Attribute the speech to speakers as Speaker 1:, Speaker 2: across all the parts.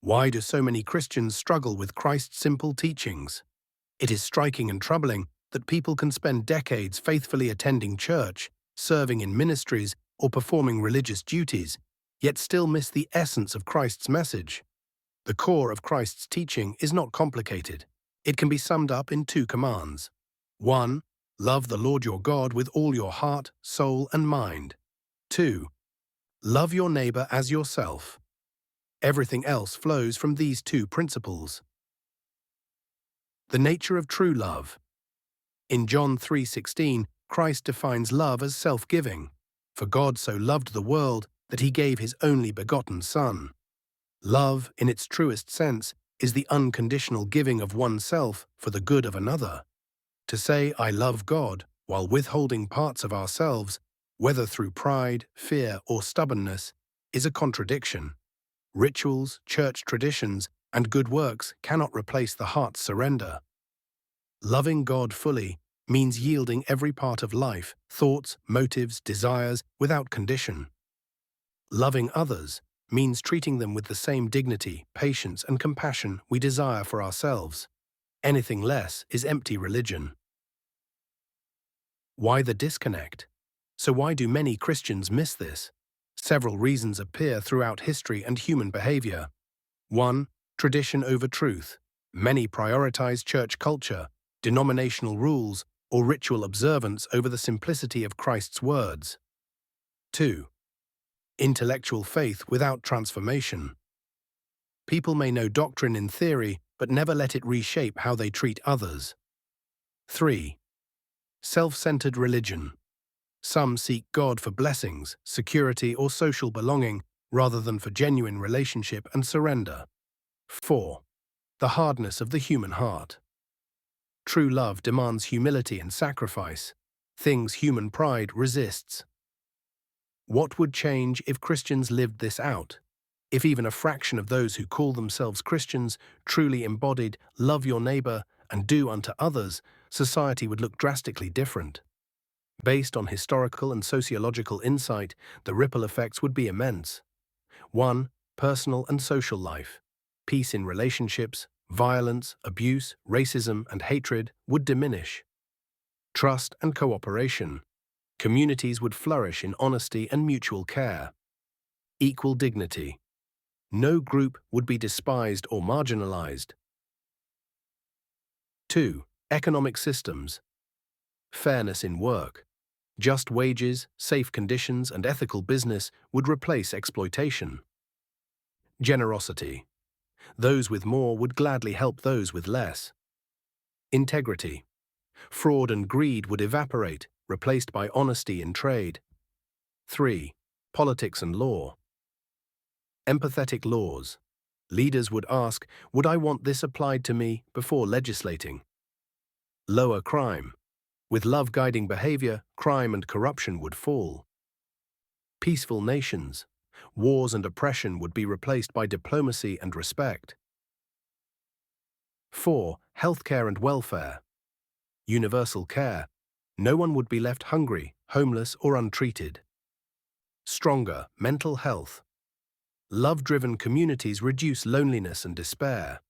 Speaker 1: Why do so many Christians struggle with Christ's simple teachings? It is striking and troubling that people can spend decades faithfully attending church, serving in ministries, or performing religious duties, yet still miss the essence of Christ's message. The core of Christ's teaching is not complicated. It can be summed up in two commands. 1. Love the Lord your God with all your heart, soul, and mind. 2. Love your neighbor as yourself. Everything else flows from these two principles. The nature of true love. In John 3:16, Christ defines love as self-giving. For God so loved the world that he gave his only begotten Son. Love, in its truest sense, is the unconditional giving of oneself for the good of another. To say I love God while withholding parts of ourselves, whether through pride, fear, or stubbornness, is a contradiction. Rituals, church traditions, and good works cannot replace the heart's surrender. Loving God fully means yielding every part of life, thoughts, motives, desires, without condition. Loving others means treating them with the same dignity, patience, and compassion we desire for ourselves. Anything less is empty religion. Why the disconnect? So why do many Christians miss this? Several reasons appear throughout history and human behavior. 1. Tradition over truth. Many prioritize church culture, denominational rules, or ritual observance over the simplicity of Christ's words. 2. Intellectual faith without transformation. People may know doctrine in theory, but never let it reshape how they treat others. 3. Self-centered religion. Some seek God for blessings, security, or social belonging, rather than for genuine relationship and surrender. 4. The hardness of the human heart. True love demands humility and sacrifice, things human pride resists. What would change if Christians lived this out? If even a fraction of those who call themselves Christians truly embodied love your neighbor and do unto others, society would look drastically different. Based on historical and sociological insight, the ripple effects would be immense. 1. Personal and social life. Peace in relationships, violence, abuse, racism, and hatred would diminish. Trust and cooperation. Communities would flourish in honesty and mutual care. Equal dignity. No group would be despised or marginalized. 2. Economic systems. Fairness in work. Just wages, safe conditions, and ethical business would replace exploitation. Generosity. Those with more would gladly help those with less. Integrity. Fraud and greed would evaporate, replaced by honesty in trade. 3. Politics and law. Empathetic laws. Leaders would ask, would I want this applied to me, before legislating? Lower crime. With love guiding behavior, crime and corruption would fall. Peaceful nations. Wars and oppression would be replaced by diplomacy and respect. 4. Healthcare and welfare. Universal care. No one would be left hungry, homeless, or untreated. Stronger mental health. Love-driven communities reduce loneliness and despair.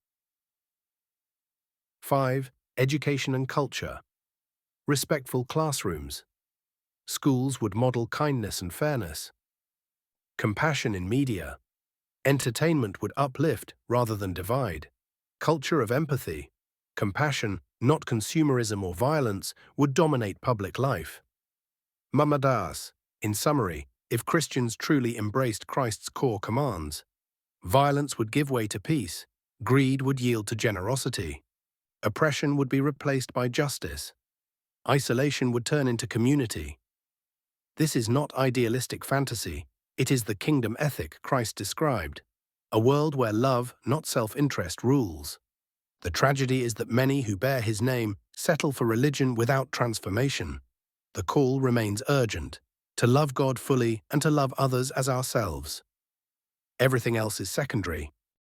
Speaker 1: 5. Education and culture. Respectful classrooms. Schools would model kindness and fairness. Compassion in media. Entertainment would uplift rather than divide. Culture of empathy. Compassion, not consumerism or violence, would dominate public life. Mamadas. In summary, if Christians truly embraced Christ's core commands, violence would give way to peace, greed would yield to generosity, oppression would be replaced by justice, isolation would turn into community. This is not idealistic fantasy, it is the kingdom ethic Christ described, a world where love, not self-interest, rules. The tragedy is that many who bear his name settle for religion without transformation. The call remains urgent, to love God fully and to love others as ourselves. Everything else is secondary.